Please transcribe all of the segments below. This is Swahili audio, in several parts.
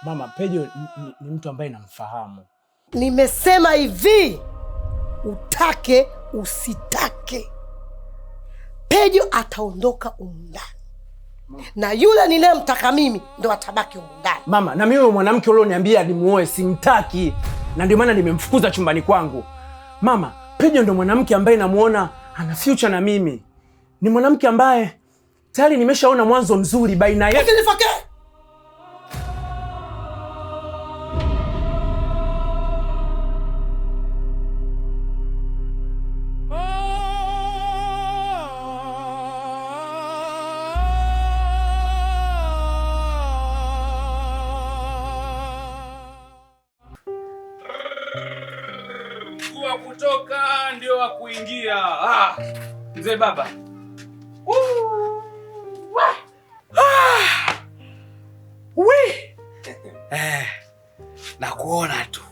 Mama, Pejo ni mtu ambaye namfahamu. Nimesema hivi, utake usitake, Pejo ataondoka humu ndani. Na yule ninayemtaka mimi ndo atabaki humu ndani. Mama, na mimi mwanamke ulioniambia nimuoe simtaki. Na ndio maana nimemfukuza chumbani kwangu. Mama, Pejo ndo mwanamke ambaye namuona ana future na mimi. Ni mwanamke ambaye tayari nimeshaona mwanzo mzuri baina yetu. Usinifokee. Wa kutoka ndio wa kuingia. Mzee baba. Na kuona tu.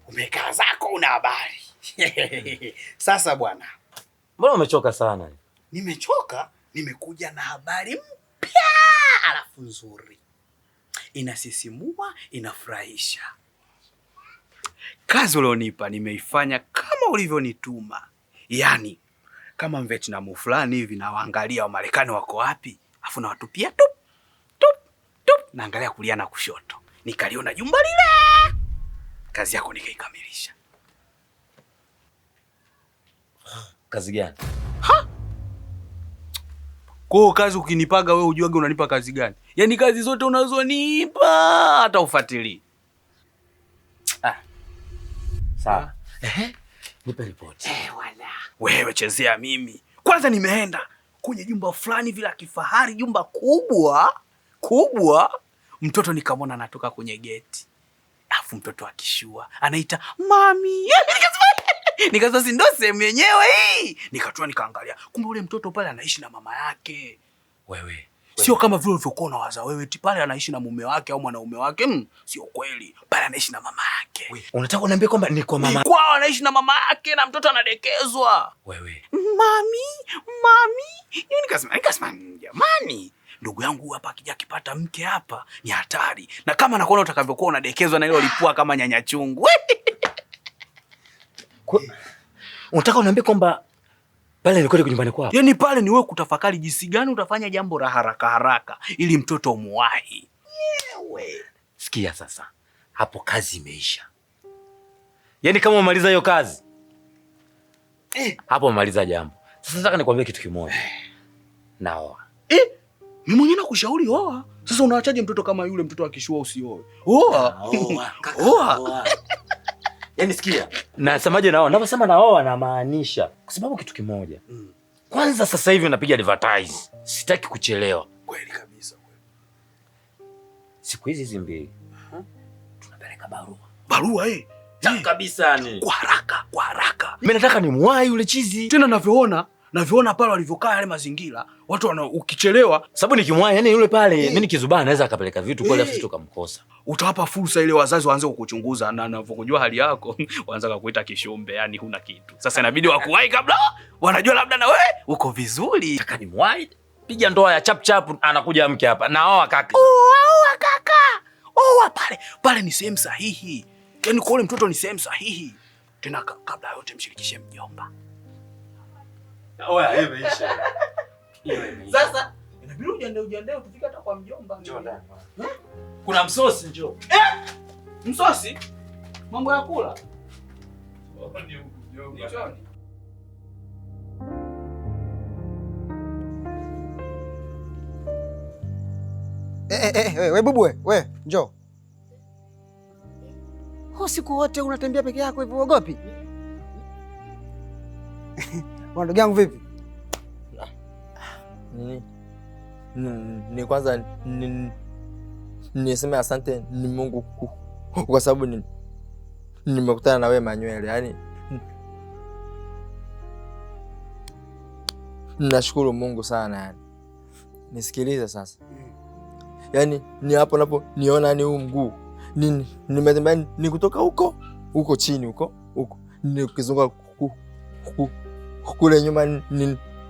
Umekaa zako una habari. Sasa bwana. Mbona umechoka sana? Nimechoka, nimekuja na habari mpya alafu nzuri. Inasisimua, inafurahisha. Kazi ulionipa nimeifanya kama ulivyonituma. Yaani kama Mvietnam fulani hivi na waangalia wa Marekani wako wapi, afu na watupia tup tup tup, naangalia kulia na kushoto. Nikaliona jumba lile. Kazi yako nikaikamilisha. Kazi gani? Kwa kazi ukinipaga wewe ujuage unanipa kazi gani? Yaani kazi zote unazonipa hata ufuatilie. Sawa. Nipe ripoti. Wala. Wewe chezea mimi. Kwanza nimeenda kwenye jumba fulani vile kifahari, jumba kubwa. Mtoto nikamwona anatoka kwenye geti. Alafu mtoto akishua, anaita mami. Nikasema si ndo sehemu yenyewe hii. Nikatua nikaangalia. Kumbe ule mtoto pale anaishi na mama yake. Wewe. Sio kama vile ulivyokuwa unawaza wewe eti pale anaishi na mume wake au mwanaume wake. Sio kweli. Pale anaishi na mama yake. Unataka kuniambia kwamba ni kwa mama? Kwao anaishi na mama yake na mtoto anadekezwa. Wewe. Mami. Nikasema jamani, ndugu yangu hapa akija kipata mke hapa ni hatari. Na kama nakuona utakavyokuwa unadekezwa na ile lipua kama nyanya chungu. Unataka uniambie kwamba pale ni kweli nyumbani kwao? Yaani pale ni wewe kutafakari jinsi gani utafanya jambo la haraka ili mtoto muwahi. Yewe. Sikia sasa. Hapo kazi imeisha. Yaani kama umaliza hiyo kazi, hapo umaliza jambo. Sasa nataka nikwambie kitu kimoja. Naoa. Mimi mwenyewe nakushauri oa. Sasa unaachaje mtoto kama yule, mtoto akishua usioe? Oa. Yaani sikia. Nasemaje naoa? Naposema naoa namaanisha kwa sababu kitu kimoja. Kwanza sasa hivi unapiga advertise. Sitaki kuchelewa. Kweli kabisa. Siku hizi mbili. Tunapeleka barua. Barua kabisa ni. Kwa haraka. Mimi nataka nimwahi yule chizi. Tena navyoona pale walivyokaa yale mazingira, watu ukichelewa, sababu nikimwahi yani yule pale, mimi nikizubana naweza akapeleka vitu kwa alafu tukamkosa. Utawapa fursa ile wazazi waanze kukuchunguza na wanavyojua hali yako, waanza kukuita kishumbe, yani huna kitu. Sasa inabidi wakuwahi kabla wanajua labda na wewe uko vizuri. Nataka nimwahi. Piga ndoa ya chap anakuja mke hapa. Naoa kaka. Oa kaka. Oa pale ni sehemu sahihi. Yaani kwa ule mtoto ni sehemu sahihi. Tena kabla yote mshirikishe mjomba. Oya, imeisha. Sasa inabidi ujiandae tufike hata kwa mjomba. Njoo ndani. Kuna msosi njoo. Msosi? Mambo ya kula. We bubu we, njoo. Siku wote unatembea peke yako hivyo, uogopi? Ndugu yangu vipi? Ni kwanza niseme asante ni Mungu kwa sababu nimekutana na wewe Manywele. Yaani nashukuru Mungu sana yani. Nisikilize sasa. Yaani ni hapo napo niona ni huu mguu. Nimetembea ni kutoka huko chini huko nikizunguka kule nyuma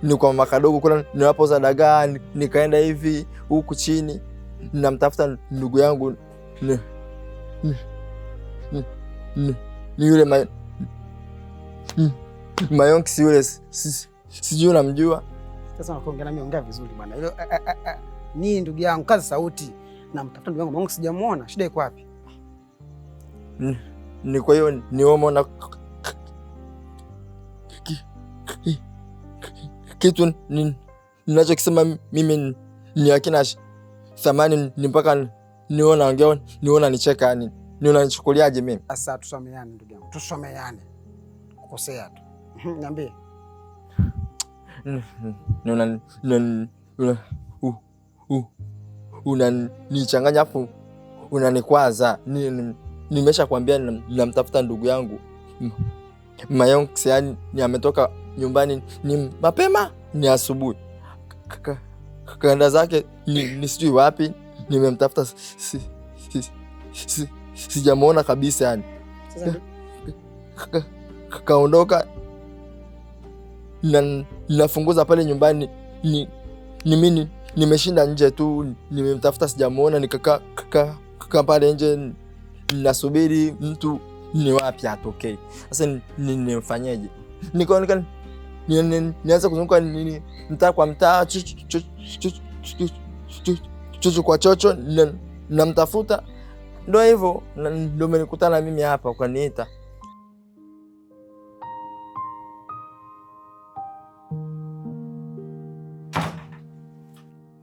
ni kwa makadogo kule niwapoza dagaa, nikaenda hivi huku chini namtafuta ndugu yangu ni yule Mayonks yule, sijui unamjua. Sasa unaongea nami, ongea vizuri bwana. Hilo ni ndugu yangu, kaza sauti. Na mtafuta ndugu yangu Mayonks sijamuona. Shida iko wapi? Ni kwa hiyo ni wewe umeona kitu ninachokisema mimi ni hakina thamani, ni mpaka niona ongea, niona nicheka, niona nichukuliaje mimi? Sasa tusameane ndugu yangu, tusameane. Kukosea tu. Niambie. Unanichanganya hapo, unanikwaza. Nimesha kwambia namtafuta ndugu yangu Mayonks, yani ametoka nyumbani ni mapema, ni asubuhi. Kaenda zake ni sijui wapi, nimemtafuta sijamuona kabisa yani. Kaondoka na nafunguza pale nyumbani, mimi nimeshinda nje tu, nimemtafuta sijamuona, nikakaa pale nje nasubiri mtu ni wapi atokee. Sasa nifanyeje? Nikaonekana nianza kuzunguka mtaa kwa mtaa, chocho kwa chocho, namtafuta. Ndio hivyo, ndio umenikutana mimi hapa ukaniita.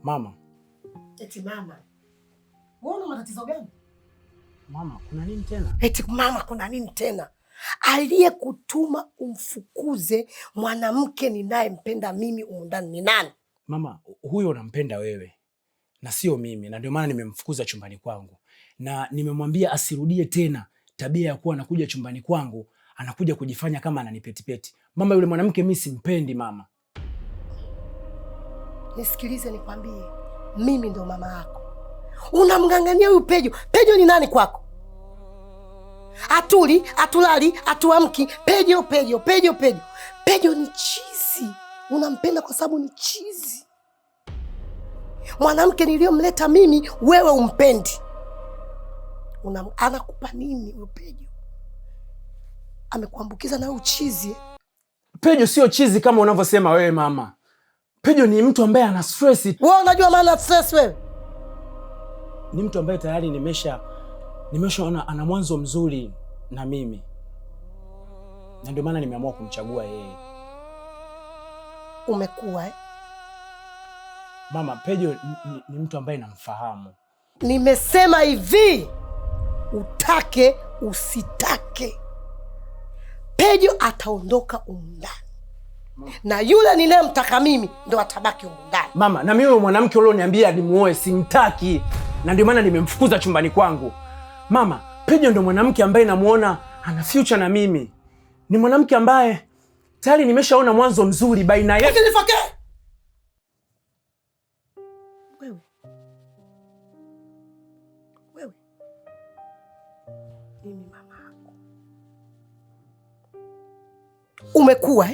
Mama. Eti mama, wewe una matatizo gani? Mama, kuna nini tena? Eti mama, kuna nini tena? Aliyekutuma umfukuze mwanamke ninayempenda mimi umundani ni nani? Mama, huyo unampenda wewe na sio mimi, na ndio maana nimemfukuza chumbani kwangu, na nimemwambia asirudie tena tabia ya kuwa anakuja chumbani kwangu anakuja kujifanya kama ananipetipeti. Mama, yule mwanamke mimi simpendi mama. Nisikilize nikwambie, mimi ndo mama yako. Unamngangania huyu Pejo. Pejo ni nani kwako? Atuli, atulali, atuamki. Pejo, Pejo, Pejo, Pejo. Pejo ni chizi. Unampenda kwa sababu ni chizi. Mwanamke niliyomleta mimi wewe umpendi. Anakupa nini huyu Pejo? Amekuambukiza na uchizi. Pejo sio chizi kama unavyosema wewe mama. Pejo ni mtu ambaye ana stress. Wewe unajua maana stress wewe? Ni mtu ambaye tayari nimeshaona ana mwanzo mzuri na mimi. Na ndio maana nimeamua kumchagua yeye. Umekuwa Mama, Pejo ni mtu ambaye namfahamu. Nimesema hivi, utake usitake, Pejo ataondoka umundani. Na yule ninayemtaka mimi ndo atabaki umundani. Mama, na mimi mwanamke ulioniambia nimuoe simtaki. Na ndio maana nimemfukuza chumbani kwangu. Mama, Pejo ndo mwanamke ambaye namuona ana future na mimi. Ni mwanamke ambaye tayari nimeshaona mwanzo mzuri baina yetu. Usinifokee! Wewe. Mimi mama yako. Umekuwa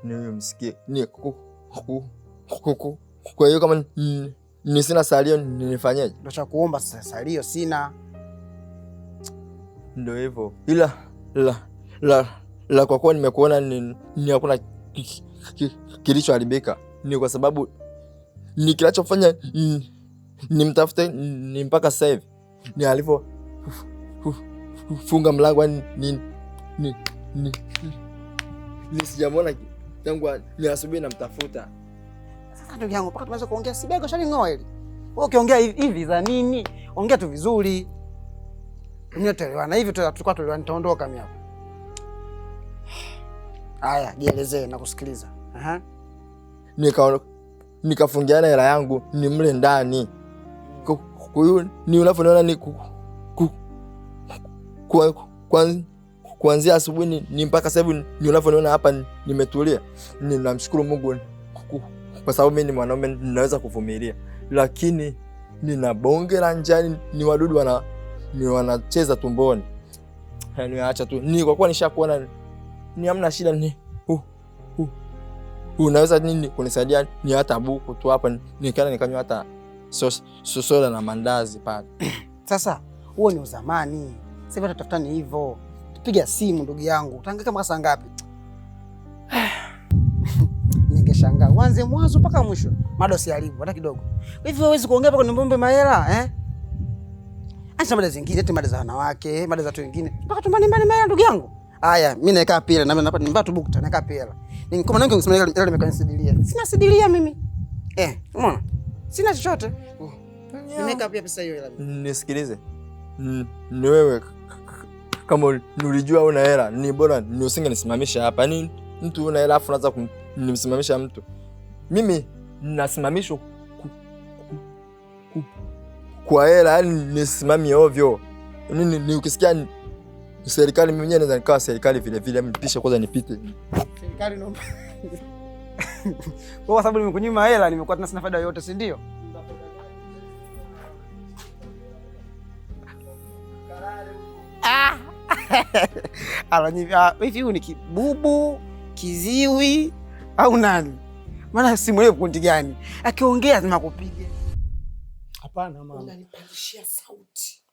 Nimemsikia. Kwa hiyo kama ni sina salio nifanyaje? Ndio cha kuomba sasa, salio sina. Ndio hivyo. Ila la kwa kuwa nimekuona ni hakuna kilichoharibika. Ni kwa sababu ni kinachofanya nimtafute ni mpaka sasa hivi. Ni alivyo funga mlango ni sijamwona tangu ni asubuhi namtafuta. Sasa ndugu yangu, mpaka tumeanza kuongea sibego shali ngoa hili. Wewe ukiongea hivi za nini? Ongea tu vizuri. Mimi tuelewana hivi, tulikuwa tuelewana, nitaondoka mimi hapo. Haya, jielezee na kusikiliza. Aha. Nikafungiana hela yangu ni mle ndani. Kwa hiyo ni unavyoniona ni kuanzia asubuhi ni mpaka sasa hivi ni unavyoniona hapa nimetulia. Ninamshukuru Mungu kwa sababu mimi ni mwanaume, ninaweza kuvumilia. Lakini nina bonge la njaa, ni wadudu wanacheza tumboni. Yaani acha tu. Ni kwa kuwa nishakuona ni hamna shida ni unaweza nini kunisaidia? Ni hata buku tu hapa nikana nikanywa hata soda na mandazi pale. Sasa huo ni uzamani. Sasa hivi tutafutani hivyo. Tupiga simu ndugu yangu. Utahangaika mpaka saa ngapi? Ningeshangaa. Uanze mwanzo mpaka mwisho. Mada usiharibu hata kidogo. Hivi huwezi kuongea mpaka nimbombe mahela, eh? Acha mada zingine, eti mada za wanawake, mada za watu wengine. Mpaka tumbani mahela ndugu yangu. Haya, mimi naeka pila na mimi nimba tu bukta, naeka pila. Kama nangu ungesema leo nimekanisidilia. Sina sidilia mimi. Umeona? Sina chochote. Nimeka pia pesa hiyo hela. Nisikilize. Ni wewe kama ulijua una hela, ni bora ni usingenisimamisha hapa. Ni mtu una hela afu unaanza kumsimamisha mtu. Mimi nasimamishwa kwa hela, yani nisimamie ovyo. Ni ukisikia serikali, mimi mwenyewe naweza nikawa serikali vile vile, mpisha kwanza nipite. Serikali naomba. Kwa sababu nimekunyima hela, nimekuwa tena sina faida yoyote, si ndio? Hivi huyu ni kibubu, kiziwi au nani? Maana simuelewi kundi gani. Akiongea lazima kupige. Hapana mama. Unanipandishia sauti.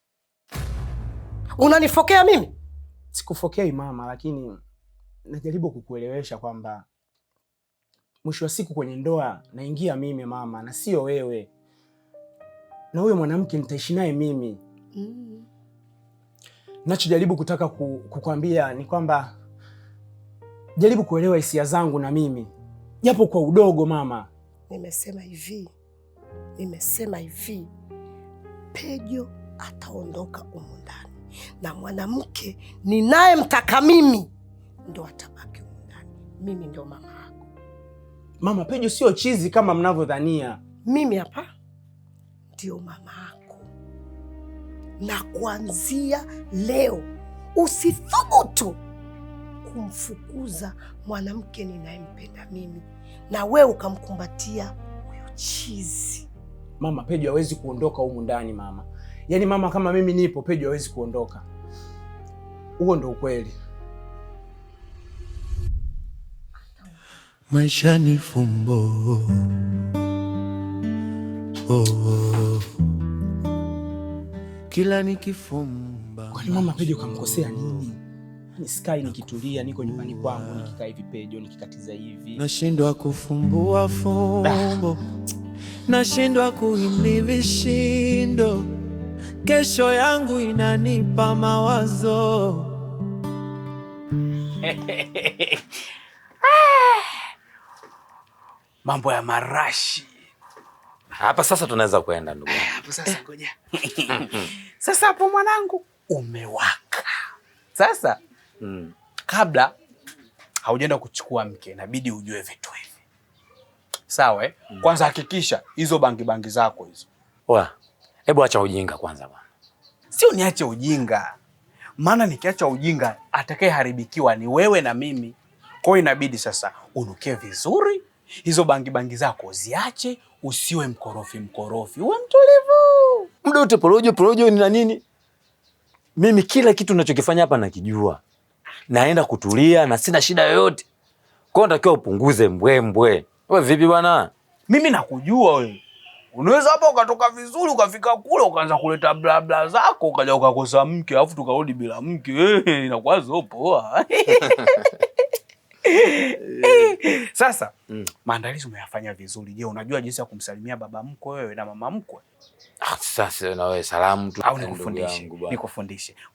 Unanifokea mimi? Sikufokei mama, lakini najaribu kukuelewesha kwamba mwisho wa siku kwenye ndoa naingia mimi mama, na sio wewe. Na huyo mwanamke nitaishi naye mimi. Nachojaribu kutaka kukwambia ni kwamba jaribu kuelewa hisia zangu na mimi, japo kwa udogo mama. Nimesema hivi, Pejo ataondoka humu ndani, na mwanamke ninayemtaka mimi ndo atabaki humu ndani. Mimi ndo mama yako. Mama, Pejo sio chizi kama mnavyodhania. Mimi hapa ndio mama yako, na kuanzia leo usithubutu kumfukuza mwanamke ninayempenda mimi, na wewe ukamkumbatia huyo chizi. Mama, Pejo hawezi kuondoka humu ndani mama. Yaani mama, kama mimi nipo, Pejo hawezi kuondoka. Huo ndo ukweli. Maisha ni fumbo. Kila nikifumba. Kwani mama, Pejo kamkosea nini? Nisikai nikitulia, niko nyumbani kwangu, nikikaa hivi Pejo nikikatiza hivi. Nashindwa kufumbua fumbo. Nashindwa kuhimili vishindo. Kesho yangu inanipa mawazo. Mambo ya marashi. Hapa sasa tunaweza kwenda ndugu. Hapo sasa ngoja. Sasa hapo mwanangu umewaka. Sasa kabla haujaenda kuchukua mke inabidi ujue vitu hivi. Sawa Kwanza hakikisha hizo bangi zako hizo. Hebu acha ujinga kwanza bwana. Sio niache ujinga. Maana nikiacha ujinga atakayeharibikiwa ni wewe na mimi. Kwa hiyo inabidi sasa unukie vizuri. Hizo bangi zako ziache, usiwe mkorofi. Uwe mtulivu. Muda wote porojo ni na nini? Mimi kila kitu ninachokifanya hapa nakijua. Naenda kutulia na sina shida yoyote. Kwa hiyo natakiwa upunguze mbwembwe. Wewe vipi bwana? Mimi nakujua wewe. Unaweza hapa ukatoka vizuri ukafika kule ukaanza kuleta bla bla zako ukaja ukakosa mke alafu tukarudi bila mke. Inakuwa poa. Sasa maandalizi umeyafanya vizuri. Je, unajua jinsi ya kumsalimia baba mkwe wewe na mama mkwe? Sasa na wewe salamu tu. Au nikufundishe.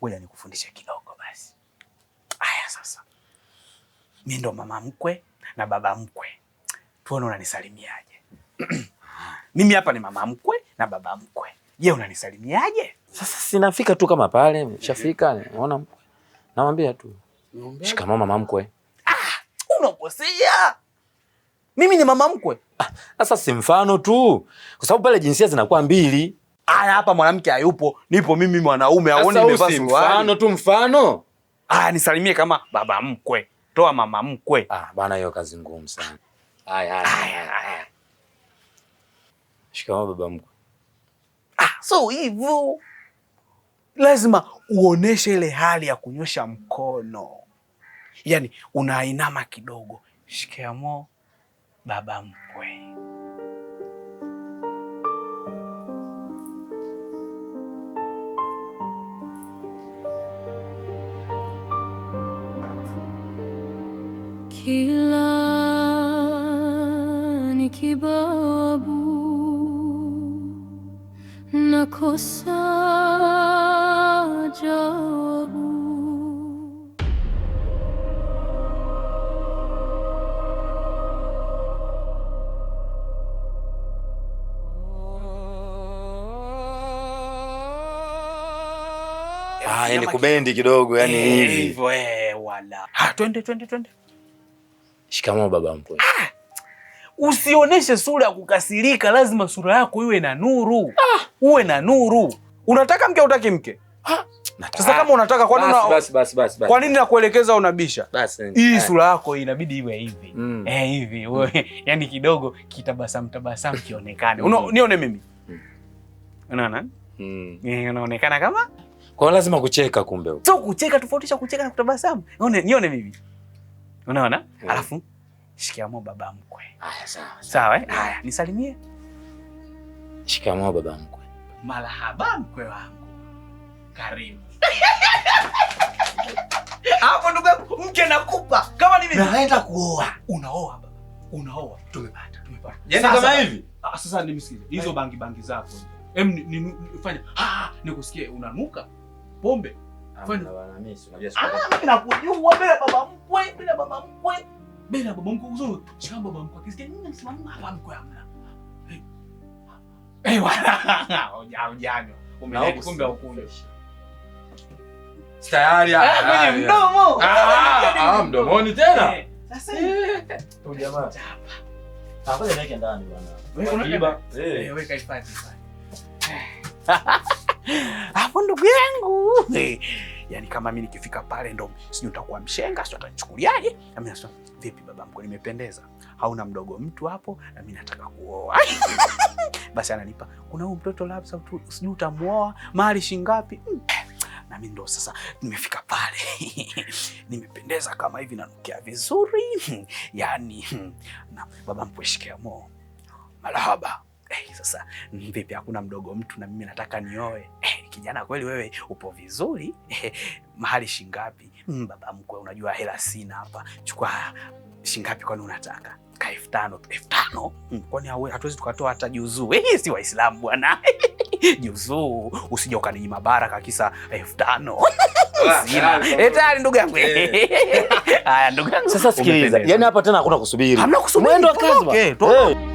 Ngoja nikufundishe kidogo basi. Aya sasa. Mimi ndo mama mkwe na baba mkwe. Tuone unanisalimiaje. Mimi hapa ni mama mkwe na baba mkwe. Je, unanisalimiaje? Sasa sinafika tu kama pale, nishafika, naona mkwe. Namwambia tu. Shikamoo mama mkwe. Unakosea. Mimi ni mama mkwe. Sasa si mfano tu. Kwa sababu pale jinsia zinakuwa mbili. Hapa mwanamke hayupo, nipo mimi mwanaume, aone nimevaa suruali. Mfano tu mfano. Nisalimie kama baba mkwe. Toa mama mkwe. Bana hiyo kazi ngumu sana. Haya. Shikamoo baba mkwe. So hivyo. Lazima uoneshe ile hali ya kunyosha mkono. Yaani unainama kidogo. Shikamoo baba mkwe. kila nikibabu nakosa jawabu. Yani kubendi kidogo yani hivi. Hivyo wala. Twende. Shikamoo baba mkwe. Usioneshe sura ya kukasirika, lazima sura yako iwe na nuru. Uwe na nuru. Unataka mke utaki mke? Sasa kama unataka kwa nini basi. Kwa nini nakuelekeza unabisha? Basi. Hii sura yako inabidi iwe hivi. Hivi. Yaani kidogo kitabasamu kionekane. Nione mimi. Unaona? Unaonekana kama kwa lazima kucheka kumbe. So kucheka, tofautisha kucheka na kutabasamu. Nione mimi. Unaona? Alafu shikamoo baba mkwe. Haya sawa. Sawa Haya, nisalimie. Shikamoo baba mkwe. Marahaba mkwe wangu. Karibu. Hapo ndugu mke nakupa. Kama ni mimi naenda kuoa. Unaoa baba. Unaoa. Tumepata. Yaani kama hivi? Sasa nimsikize. Hizo bangi zako. Fanya. Nikusikie unanuka pombe. Fanya. Mimi nakujua bila baba mkwe, Bila baba mkwe uzuri. Shika baba mkwe. Akisikia nini msimama baba mkwe hamna. Hujanywa. Umeleta kumbe ukunywa. Tayari kwenye mdomo. Mdomoni tena. Sasa jamaa. Ngoja niweke ndani bwana. Weka hifadhi. Hapo ndugu yangu. Yaani kama mimi nikifika pale ndo sijui nitakuwa mshenga, sio atanichukuliaje? Na mimi nasema, "Vipi baba mkwe, nimependeza? Hauna mdogo mtu hapo na mimi nataka kuoa." Basi ananipa, "Kuna huyu mtoto labda sijui utamuoa, mali shingapi?" Na mimi ndo sasa nimefika pale. Nimependeza kama hivi, nanukia vizuri. Yaani na baba mkwe, shikamoo. Marahaba. Sasa vipi, hakuna mdogo mtu na mimi nataka nioe. Kijana kweli wewe upo vizuri. Mahali shingapi? Baba mkwe, unajua hela sina hapa. Chukua shingapi kwani unataka? Ka 5,000. 5,000? Kwani hatuwezi tukatoa hata juzuu? Si Waislamu bwana. Juzuu usije ukaninyima baraka kisa 5,000. Sina. Tayari ndugu yangu. Haya ndugu yangu. Sasa sikiliza. Yaani hapa tena hakuna kusubiri. Hamna kusubiri. Mwendo wa kazi bwana.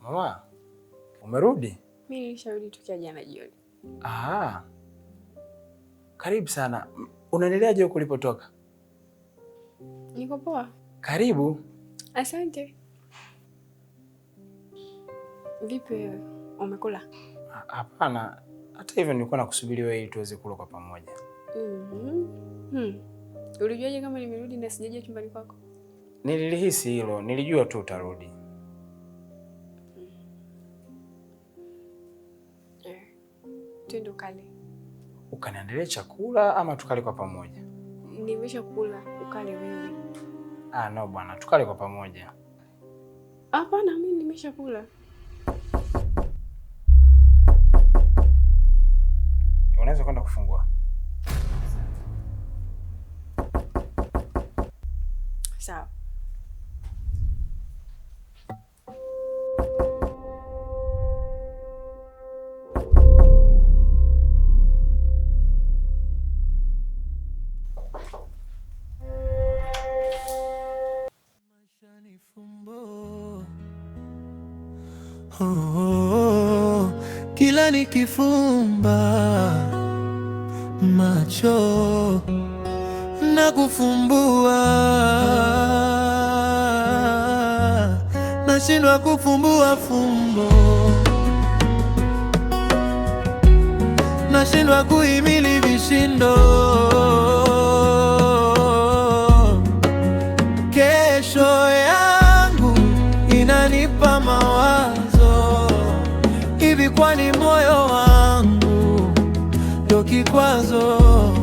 Mama, umerudi? Mimi nilisharudi tokea jana jioni. Karibu sana. Unaendeleaje huko ulipotoka? Niko poa. Karibu. Asante. Vipi wewe? Umekula? Hapana. Hata hivyo nilikuwa nakusubiri wewe ili tuweze kula kwa pamoja. Ulijuaje kama nimerudi na sijaje chumbani kwako? Nilihisi hilo. Nilijua tu utarudi. Twende ukale. Ukaniandalia chakula ama tukale kwa pamoja? Nimesha kula, ukale wewe. No bwana, tukale kwa pamoja. Hapana, mimi nimesha kula. Unaweza kwenda kufungua. Sawa. Kila nikifumba macho na kufumbua, nashindwa kufumbua fumbo, nashindwa kuhimili vishindo.